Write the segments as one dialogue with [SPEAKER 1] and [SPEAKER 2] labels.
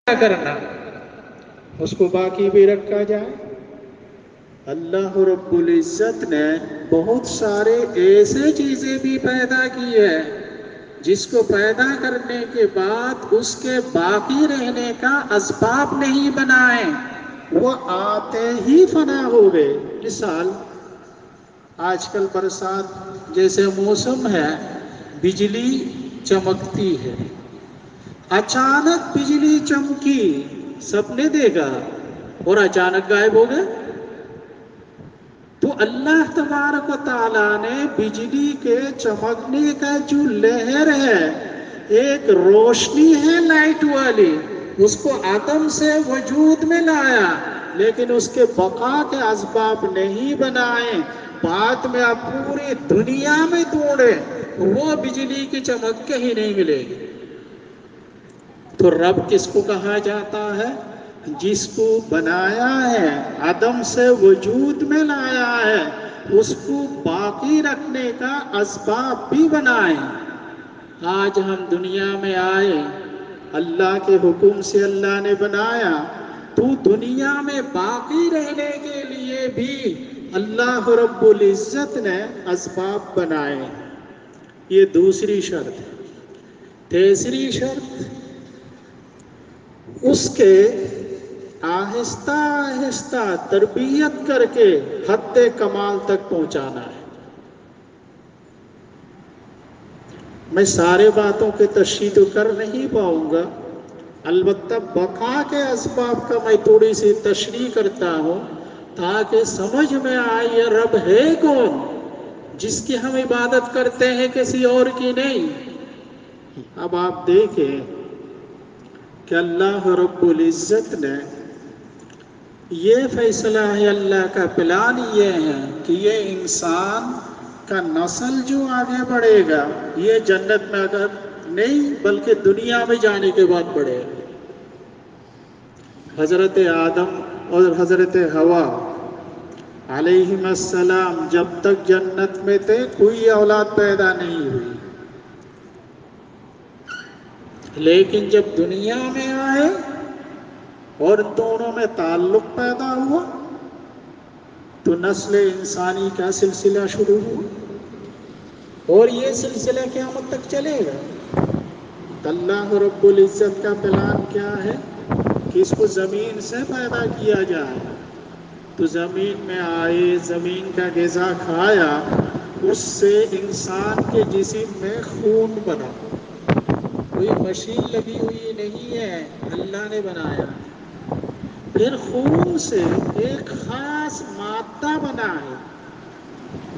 [SPEAKER 1] کرنا، اس کو باقی بھی رکھا جائے۔ اللہ رب العزت نے بہت سارے ایسے چیزیں بھی پیدا کی ہے جس کو پیدا کرنے کے بعد اس کے باقی رہنے کا اسباب نہیں بنائے، وہ آتے ہی فنا ہو گئے۔ مثال، آج کل برسات جیسے موسم ہے، بجلی چمکتی ہے، اچانک بجلی چمکی، سب نے دیکھا اور اچانک غائب ہو گئے۔ تو اللہ تبارک و تعالیٰ نے بجلی کے چمکنے کا جو لہر ہے، ایک روشنی ہے لائٹ والی، اس کو عدم سے وجود میں لایا، لیکن اس کے بقا کے اسباب نہیں بنائے۔ بعد میں آپ پوری دنیا میں ڈھونڈے، وہ بجلی کی چمک کہیں نہیں ملے گی۔ تو رب کس کو کہا جاتا ہے؟ جس کو بنایا ہے، عدم سے وجود میں لایا ہے، اس کو باقی رکھنے کا اسباب بھی بنائے۔ آج ہم دنیا میں آئے، اللہ کے حکم سے اللہ نے بنایا، تو دنیا میں باقی رہنے کے لیے بھی اللہ رب العزت نے اسباب بنائے۔ یہ دوسری شرط ہے۔ تیسری شرط، اس کے آہستہ آہستہ تربیت کر کے حد کمال تک پہنچانا ہے۔ میں سارے باتوں کی تشریح تو کر نہیں پاؤں گا، البتہ بقا کے اسباب کا میں تھوڑی سی تشریح کرتا ہوں تاکہ سمجھ میں آئے یہ رب ہے کون جس کی ہم عبادت کرتے ہیں، کسی اور کی نہیں۔ اب آپ دیکھیں کہ اللہ رب العزت نے یہ فیصلہ ہے، اللہ کا پلان یہ ہے کہ یہ انسان کا نسل جو آگے بڑھے گا، یہ جنت میں اگر نہیں بلکہ دنیا میں جانے کے بعد بڑھے گا۔ حضرت آدم اور حضرت حوا علیہم السلام جب تک جنت میں تھے، کوئی اولاد پیدا نہیں ہوئی، لیکن جب دنیا میں آئے اور دونوں میں تعلق پیدا ہوا تو نسل انسانی کا سلسلہ شروع ہوا، اور یہ سلسلہ قیامت تک چلے گا۔ اللہ رب العزت کا پلان کیا ہے کہ اس کو زمین سے پیدا کیا جائے، تو زمین میں آئے، زمین کا غذا کھایا، اس سے انسان کے جسم میں خون بنا۔ کوئی مشین لگی ہوئی نہیں ہے، اللہ نے بنایا۔ پھر خون سے ایک خاص مادہ بنا ہے،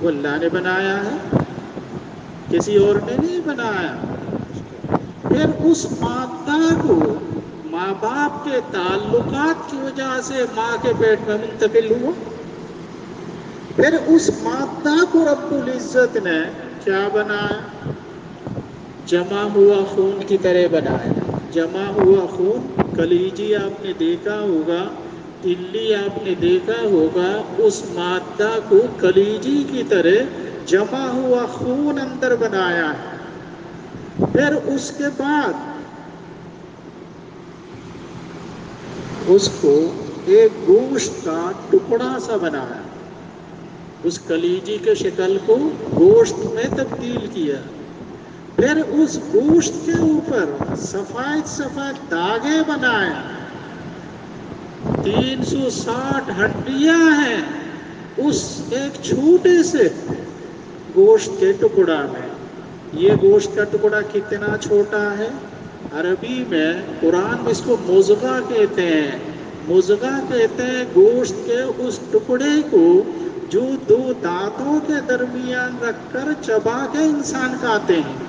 [SPEAKER 1] وہ اللہ نے بنایا ہے، کسی اور نے نہیں بنایا۔ پھر اس مادہ کو ماں باپ کے تعلقات کی وجہ سے ماں کے پیٹ میں منتقل ہوا۔ پھر اس مادہ کو رب العزت نے کیا بنایا؟ جمع ہوا خون کی طرح بنایا۔ جمع ہوا خون، کلیجی آپ نے دیکھا ہوگا، تلی آپ نے دیکھا ہوگا، اس مادہ کو کلیجی کی طرح جمع ہوا خون اندر بنایا ہے۔ پھر اس کے بعد اس کو ایک گوشت کا ٹکڑا سا بنایا، اس کلیجی کے شکل کو گوشت میں تبدیل کیا۔ پھر اس گوشت کے اوپر سفید سفید داغے بنائے، 360 ہڈیاں ہیں اس ایک چھوٹے سے گوشت کے ٹکڑا میں۔ یہ گوشت کا ٹکڑا کتنا چھوٹا ہے؟ عربی میں، قرآن میں اس کو مضغہ کہتے ہیں۔ مضغہ کہتے ہیں گوشت کے اس ٹکڑے کو جو دو دانتوں کے درمیان رکھ کر چبا کے انسان کھاتے ہیں۔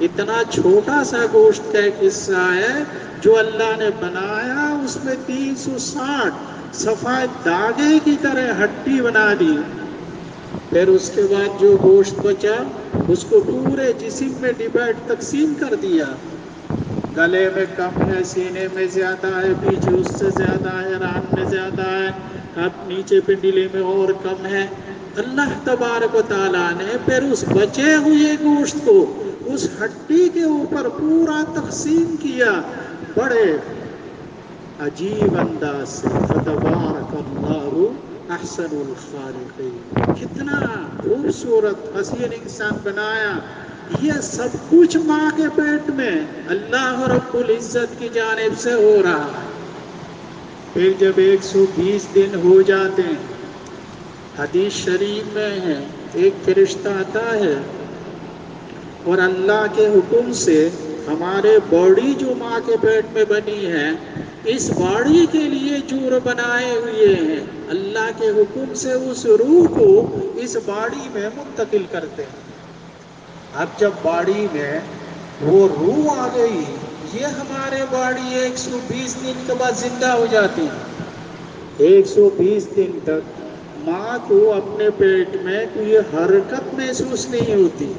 [SPEAKER 1] اتنا چھوٹا سا گوشت کا ایک حصہ ہے جو اللہ نے بنایا، اس میں 360 سفید داغے کی طرح ہڈی بنا دی۔ پھر اس کے بعد جو گوشت بچا اس کو پورے جسم میں تقسیم کر دیا۔ گلے میں کم ہے، سینے میں زیادہ ہے، پیچھے اس سے زیادہ ہے، ران میں زیادہ ہے، اب نیچے پنڈلی میں اور کم ہے۔ اللہ تبارک و تعالیٰ نے پھر اس بچے ہوئے گوشت کو اس ہڈی کے اوپر پورا تقسیم کیا۔ بڑے عجیب انداز سے فتبارک اللہ احسن الخالقین، کتنا خوبصورت حسین انسان بنایا. یہ سب کچھ ماں کے پیٹ میں اللہ رب العزت کی جانب سے ہو رہا ہے. پھر جب 120 دن ہو جاتے ہیں، حدیث شریف میں ہے ایک فرشتہ آتا ہے اور اللہ کے حکم سے ہمارے باڈی جو ماں کے پیٹ میں بنی ہے، اس باڈی کے لیے جور بنائے ہوئے ہیں، اللہ کے حکم سے اس روح کو اس باڈی میں منتقل کرتے ہیں. اب جب باڈی میں وہ روح آ گئی، یہ ہمارے باڈی 120 دن کے بعد زندہ ہو جاتی ہے. 120 دن تک ماں کو اپنے پیٹ میں کوئی حرکت محسوس نہیں ہوتی.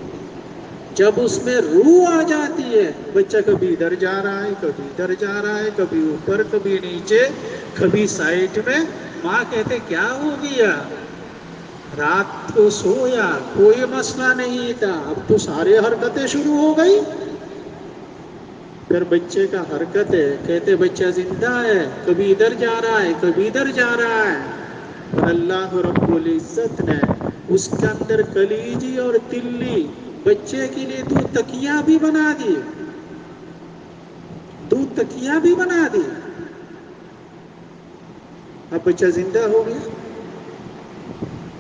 [SPEAKER 1] جب اس میں روح آ جاتی ہے، بچہ کبھی ادھر جا رہا ہے، کبھی ادھر جا رہا ہے، کبھی اوپر کبھی نیچے کبھی سائڈ میں. ماں کہتے کیا ہو گیا؟ رات کو سویا کوئی مسئلہ نہیں تھا، اب تو سارے حرکتیں شروع ہو گئی. پھر بچے کا حرکت ہے، کہتے بچہ زندہ ہے، کبھی ادھر جا رہا ہے کبھی ادھر جا رہا ہے. اور اللہ رب العزت نے اس کے اندر کلیجی اور تلی بچے کے لیے 2 تکیاں بھی بنا دی، 2 تکیاں بھی بنا دی. اب بچہ زندہ ہو گیا.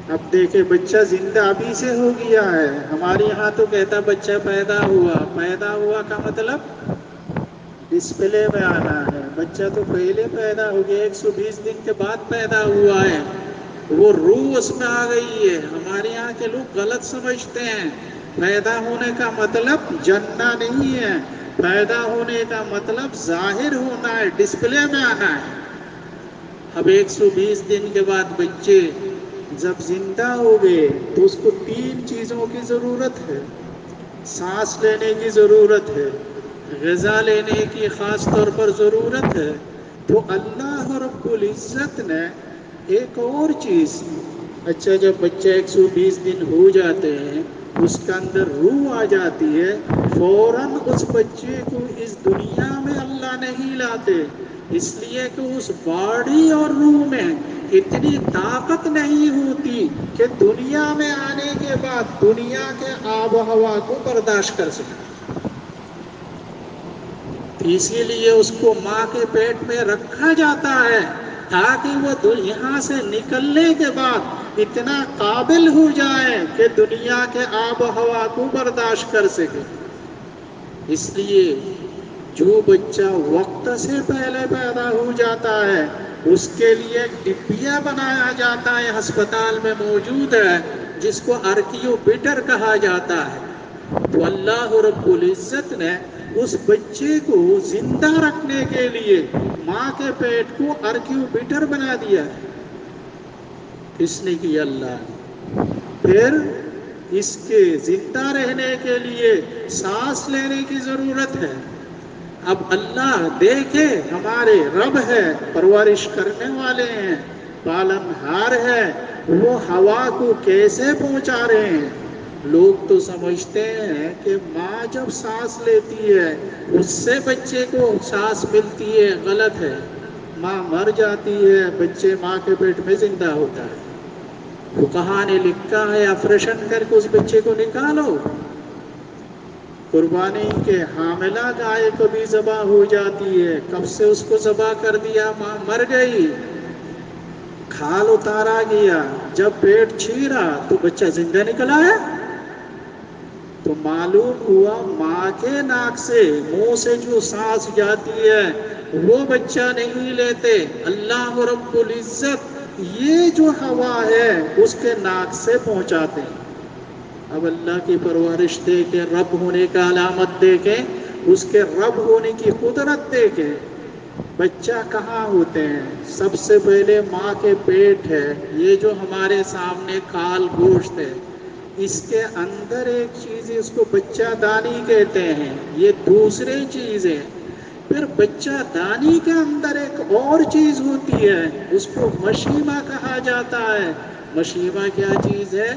[SPEAKER 1] اب دیکھیں بچہ زندہ ابھی سے ہو گیا ہے. ہمارے یہاں تو کہتا بچہ پیدا ہوا. پیدا ہوا کا مطلب ڈسپلے میں آنا ہے. بچہ تو پہلے پیدا ہو گیا، 120 دن کے بعد پیدا ہوا ہے. وہ روح اس میں آ گئی ہے. ہمارے یہاں کے لوگ غلط سمجھتے ہیں، پیدا ہونے کا مطلب جننا نہیں ہے. پیدا ہونے کا مطلب ظاہر ہونا ہے، ڈسپلے میں آنا ہے. اب 120 دن کے بعد بچے جب زندہ ہو گئے تو اس کو 3 چیزوں کی ضرورت ہے. سانس لینے کی ضرورت ہے، غذا لینے کی خاص طور پر ضرورت ہے. تو اللہ رب العزت نے ایک اور چیز، اچھا جب بچہ 120 دن ہو جاتے ہیں اس کے اندر روح آ جاتی ہے، فوراً اس بچے کو اس دنیا میں اللہ نہیں لاتے، اس لیے کہ اس باڈی اور روح میں اتنی طاقت نہیں ہوتی کہ دنیا میں آنے کے بعد دنیا کے آب و ہوا کو برداشت کر سکے. اسی لیے اس کو ماں کے پیٹ میں رکھا جاتا ہے تاکہ وہ یہاں سے نکلنے کے بعد اتنا قابل ہو جائے کہ دنیا کے آب و ہوا کو برداشت کر سکے. اس لیے جو بچہ وقت سے پہلے پیدا ہو جاتا ہے اس کے لیے ڈبیا بنایا جاتا ہے، ہسپتال میں موجود ہے، جس کو آرکیوپیٹر کہا جاتا ہے. تو اللہ رب العزت نے اس بچے کو زندہ رکھنے کے لیے ماں کے پیٹ کو آرکیوپیٹر بنا دیا ہے. اس نے کیا اللہ نے. پھر اس کے زندہ رہنے کے لیے سانس لینے کی ضرورت ہے. اب اللہ دیکھے ہمارے رب ہے، پرورش کرنے والے ہیں، پالنہار ہے، وہ ہوا کو کیسے پہنچا رہے ہیں. لوگ تو سمجھتے ہیں کہ ماں جب سانس لیتی ہے اس سے بچے کو سانس ملتی ہے. غلط ہے. ماں مر جاتی ہے، بچے ماں کے پیٹ میں زندہ ہوتا ہے. فقہا نے لکھا ہے آپریشن کر کے اس بچے کو نکالو. قربانی کے حاملہ گائے کبھی ذبح ہو جاتی ہے، کب سے اس کو ذبح کر دیا، ماں مر گئی، کھال اتارا گیا، جب پیٹ چیرا تو بچہ زندہ نکلا ہے. تو معلوم ہوا ماں کے ناک سے منہ سے جو سانس جاتی ہے وہ بچہ نہیں لیتے. اللہ رب العزت یہ جو ہوا ہے اس کے ناک سے پہنچاتے ہیں. اب اللہ کی پرورش دیکھیں، رب ہونے کا علامت دیکھیں، اس کے رب ہونے کی قدرت دیکھیں. بچہ کہاں ہوتے ہیں؟ سب سے پہلے ماں کے پیٹ ہے، یہ جو ہمارے سامنے کھال گوشت ہے، اس کے اندر ایک چیز ہے، اس کو بچہ دانی کہتے ہیں، یہ دوسری چیز ہے. پھر بچہ دانی کے اندر ایک اور چیز ہوتی ہے، اس کو مشیمہ کہا جاتا ہے. مشیمہ کیا چیز ہے؟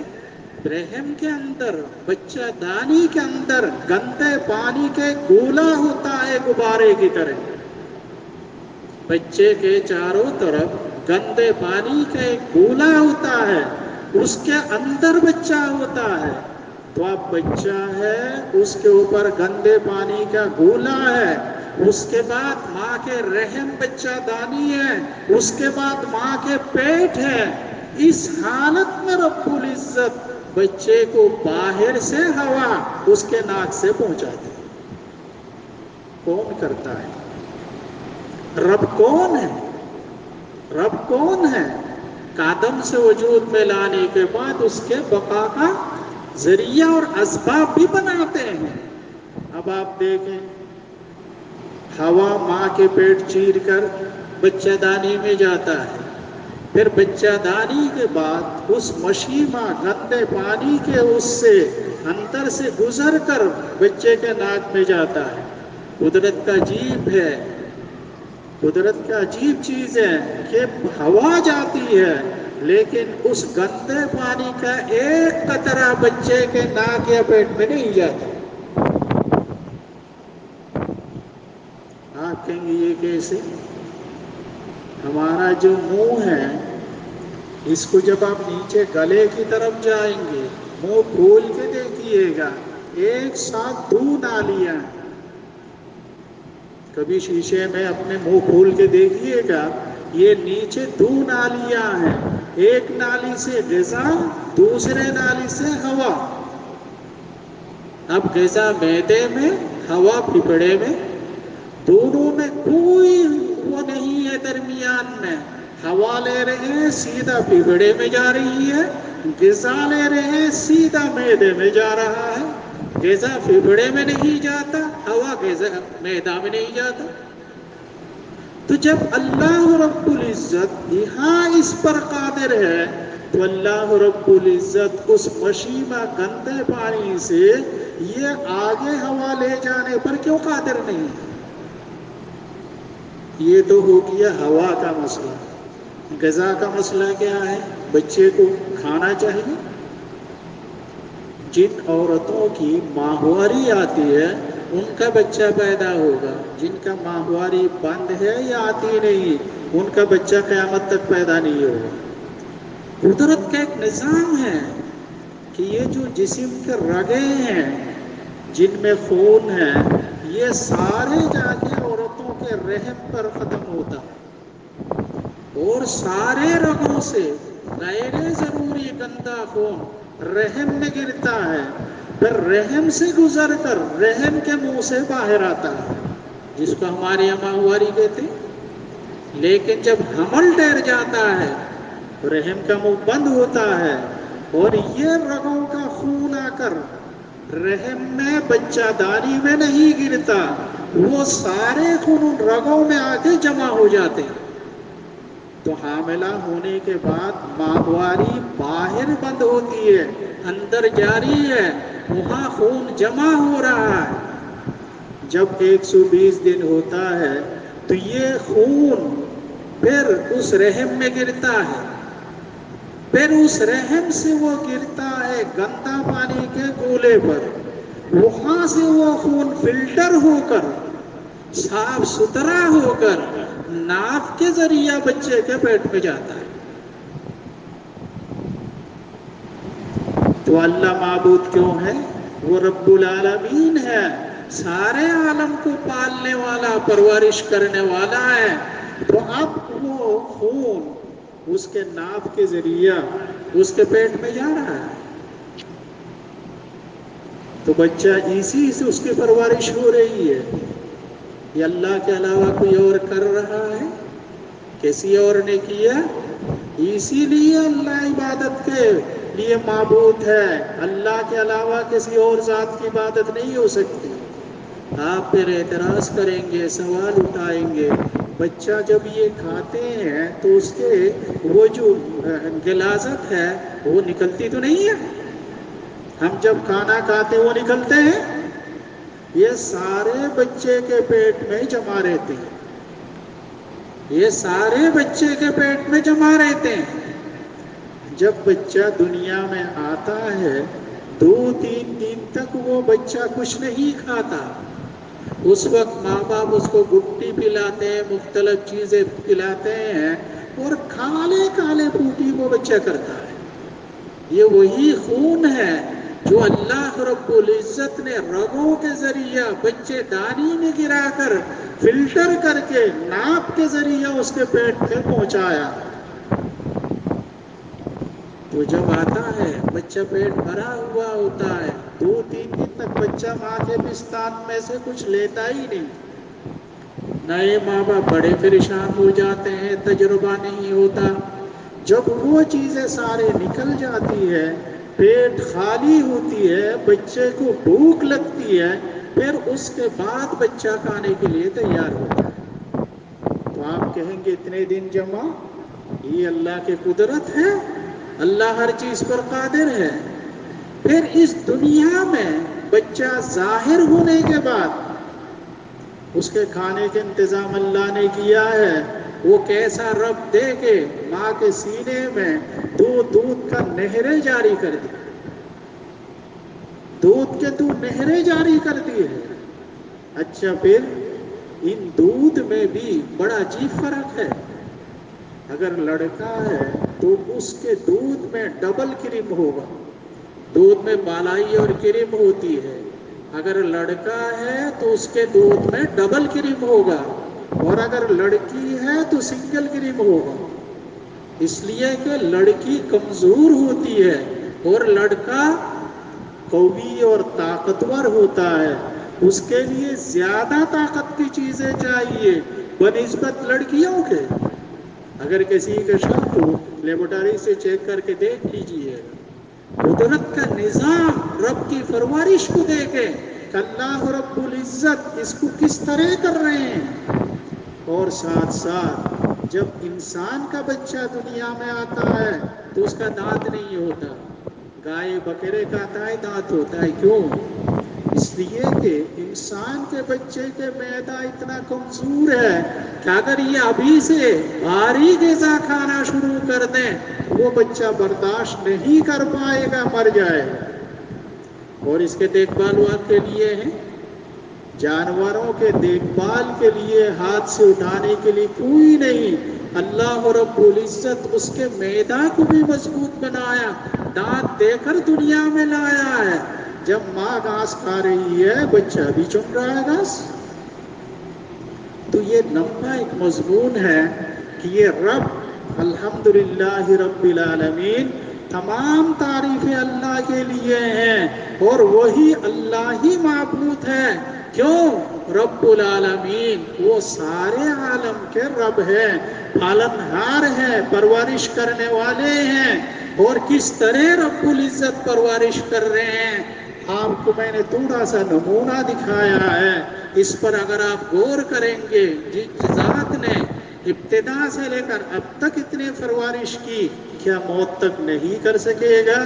[SPEAKER 1] رحم کے اندر، بچہ دانی کے اندر گندے پانی کے گولا ہوتا ہے غبارے کی طرح. بچے کے چاروں طرف گندے پانی کا ایک گولا ہوتا ہے، اس کے اندر بچہ ہوتا ہے۔ تو اب بچہ ہے، اس کے اوپر گندے پانی کا گولا ہے، اس کے بعد ماں کے رحم بچہ دانی ہے، اس کے بعد ماں کے پیٹ ہے۔ اس حالت میں رب العزت بچے کو باہر سے ہوا اس کے ناک سے پہنچاتی ہے۔ کون کرتا ہے؟ رب کون ہے؟ رب کون ہے؟ قدم سے وجود میں لانے کے بعد اس کے بقا کا ذریعہ اور اسباب بھی بناتے ہیں۔ اب آپ دیکھیں، ہوا ماں کے پیٹ چیر کر بچہ دانی میں جاتا ہے، پھر بچہ دانی کے بعد اس مشیمہ گندے پانی کے اس سے اندر سے گزر کر بچے کے ناک میں جاتا ہے۔ قدرت کا عجیب ہے، قدرت کا عجیب چیز ہے کہ ہوا جاتی ہے لیکن اس گندے پانی کا ایک قطرہ بچے کے ناک یا پیٹ میں نہیں جاتا۔ آپ کہیں گے یہ کیسے؟ ہمارا جو منہ ہے، اس کو جب آپ نیچے گلے کی طرف جائیں گے، منہ کھول کے دیکھیے گا، ایک ساتھ دو نالیاں ہیں۔ کبھی شیشے میں اپنے منہ کھول کے دیکھیے گا، یہ نیچے دو نالیاں ہیں، ایک نالی سے غذا، دوسرے نالی سے ہوا۔ اب غذا معدے میں، ہوا پھیپھڑے میں، دونوں میں کوئی وہ نہیں ہے درمیان میں۔ ہوا لے رہے ہیں سیدھا پھیپھڑے میں جا رہی ہے، غذا لے رہے ہیں سیدھا معدے میں جا رہا ہے۔ غذا پھیپھڑے میں نہیں جاتا، ہوا غذا معدہ میں نہیں جاتا۔ تو جب اللہ رب العزت یہاں اس پر قادر ہے تو اللہ رب العزت اس مشیمہ گندے پانی سے یہ آگے ہوا لے جانے پر کیوں قادر نہیں؟ یہ تو ہو گیا ہوا کا مسئلہ۔ غذا کا مسئلہ کیا ہے؟ بچے کو کھانا چاہیے۔ جن عورتوں کی ماہواری آتی ہے ان کا بچہ پیدا ہوگا، جن کا ماہواری بند ہے یا آتی نہیں ان کا بچہ قیامت تک پیدا نہیں ہوگا۔ قدرت کا ایک نظام ہے کہ یہ جو جسم کے رگیں ہیں، جن میں خون ہے، یہ سارے جا کے عورتوں کے رحم پر ختم ہوتا ہے، اور سارے رگوں سے غیر ضروری گندا خون رحم میں گرتا ہے، پھر رحم سے گزر کر رحم کے منہ سے باہر آتا ہے، جس کو ہمارے یہاں ماہواری کہتے ہیں۔ لیکن جب حمل ٹھہر جاتا ہے رحم کا منہ بند ہوتا ہے اور یہ رگوں کا خون آ کر رحم میں بچہ دانی میں نہیں گرتا، وہ سارے خون رگوں میں آ کے جمع ہو جاتے ہیں۔ تو حاملہ ہونے کے بعد ماہواری باہر بند ہوتی ہے، اندر جاری ہے، وہاں خون جمع ہو رہا ہے۔ جب 120 دن ہوتا ہے تو یہ خون پھر اس رحم میں گرتا ہے، پھر اس رحم سے وہ گرتا ہے گندا پانی کے گولے پر، وہاں سے وہ خون فلٹر ہو کر صاف ستھرا ہو کر ناف کے ذریعہ بچے کے پیٹ میں جاتا ہے۔ تو اللہ معبود کیوں ہے؟ وہ رب العالمین ہے، سارے عالم کو پالنے والا، پرورش کرنے والا ہے۔ تو اب وہ خون اس کے ناف کے ذریعہ اس کے پیٹ میں جا رہا ہے، تو بچہ اسی سے اس کی پرورش ہو رہی ہے۔ یہ اللہ کے علاوہ کوئی اور کر رہا ہے؟ کسی اور نے کیا؟ اسی لیے اللہ عبادت کے لیے معبود ہے، اللہ کے علاوہ کسی اور ذات کی عبادت نہیں ہو سکتی۔ آپ پھر اعتراض کریں گے، سوال اٹھائیں گے، بچہ جب یہ کھاتے ہیں تو اس کے وہ جو غلاظت ہے وہ نکلتی تو نہیں ہے؟ ہم جب کھانا کھاتے وہ نکلتے ہیں؟ یہ سارے بچے کے پیٹ میں جمع رہتے ہیں، یہ سارے بچے کے پیٹ میں جمع رہتے ہیں۔ جب بچہ دنیا میں آتا ہے 2-3 دن تک وہ بچہ کچھ نہیں کھاتا، اس وقت ماں باپ اس کو گٹی پلاتے ہیں، مختلف چیزیں پلاتے ہیں، اور کالے کالے پوٹی وہ بچہ کرتا ہے۔ یہ وہی خون ہے جو اللہ رب العزت نے رگوں کے ذریعہ بچے دانی میں گرا کر فلٹر کر کے ناپ کے ذریعہ اس کے پیٹ پہ پہنچایا۔ تو جب آتا ہے بچہ پیٹ بھرا ہوا ہوتا ہے، 2-3 دن تک بچہ ماں کے پستان میں سے کچھ لیتا ہی نہیں۔ نئے ماں باپ بڑے پریشان ہو جاتے ہیں، تجربہ نہیں ہوتا۔ جب وہ چیزیں سارے نکل جاتی ہے، پیٹ خالی ہوتی ہے، بچے کو بھوک لگتی ہے، پھر اس کے بعد بچہ کھانے کے لیے تیار ہوتا ہے۔ تو آپ کہیں گے اتنے دن جمع، یہ اللہ کی قدرت ہے، اللہ ہر چیز پر قادر ہے۔ پھر اس دنیا میں بچہ ظاہر ہونے کے بعد اس کے کھانے کے انتظام اللہ نے کیا ہے۔ وہ کیسا رب دے کے ماں کے سینے میں دودھ کا نہریں جاری کر دی، دودھ کے نہریں جاری کر دی ہے۔ اچھا، پھر ان دودھ میں بھی بڑا عجیب فرق ہے۔ اگر لڑکا ہے تو اس کے دودھ میں ڈبل کریم ہوگا، دودھ میں بالائی اور کریم ہوتی ہے۔ اگر لڑکا ہے تو اس کے دودھ میں ڈبل کریم ہوگا، اور اگر لڑکی ہے تو سنگل کریم ہوگا۔ اس لیے کہ لڑکی کمزور ہوتی ہے اور لڑکا قوی اور طاقتور ہوتا ہے، اس کے لیے زیادہ طاقت کی چیزیں چاہیے بنسبت لڑکیوں کے۔ اگر کسی کا شک ہو لیبارٹری سے چیک کر کے دیکھ لیجئے، قدرت کا نظام رب کی پرورش کو دیکھیں کہ اللہ رب العزت اس کو کس طرح کر رہے ہیں۔ اور ساتھ ساتھ جب انسان کا بچہ دنیا میں آتا ہے تو اس کا دانت نہیں ہوتا، گائے بکرے کا آتا ہے دانت ہوتا ہے۔ کیوں؟ اس لیے کہ انسان کے بچے کے معدہ اتنا کمزور ہے کہ اگر یہ ابھی سے بھاری غذا کھانا شروع کر دیں وہ بچہ برداشت نہیں کر پائے گا، مر جائے گا۔ اور اس کے دیکھ بھال آپ کے لیے ہیں، جانوروں کے دیکھ بھال کے لیے ہاتھ سے اٹھانے کے لیے کوئی نہیں۔ اللہ رب العزت اس کے معدہ کو بھی مضبوط بنایا، دانت دے کر دنیا میں لایا ہے۔ جب ماں گھاس کھا رہی ہے بچہ بھی چن رہا ہے گھاس۔ تو یہ لمبا ایک مضمون ہے کہ یہ رب الحمدللہ رب العالمین، تمام تعریفیں اللہ کے لیے ہیں، اور وہی اللہ ہی معبود ہے۔ کیوں؟ رب العالمین وہ سارے عالم کے رب ہیں، پالنہار ہیں، پرورش کرنے والے ہیں۔ اور کس طرح رب العزت پرورش کر رہے ہیں آپ کو میں نے تھوڑا سا نمونہ دکھایا ہے۔ اس پر اگر آپ غور کریں گے، جس ذات نے ابتدا سے لے کر اب تک اتنے پرورش کی، کیا موت تک نہیں کر سکے گا؟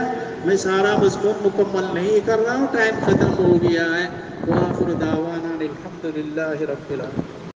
[SPEAKER 1] میں سارا مضمون مکمل نہیں کر رہا ہوں، ٹائم ختم ہو گیا ہے۔ وآخر دعوانا الحمدللہ رب العالمین۔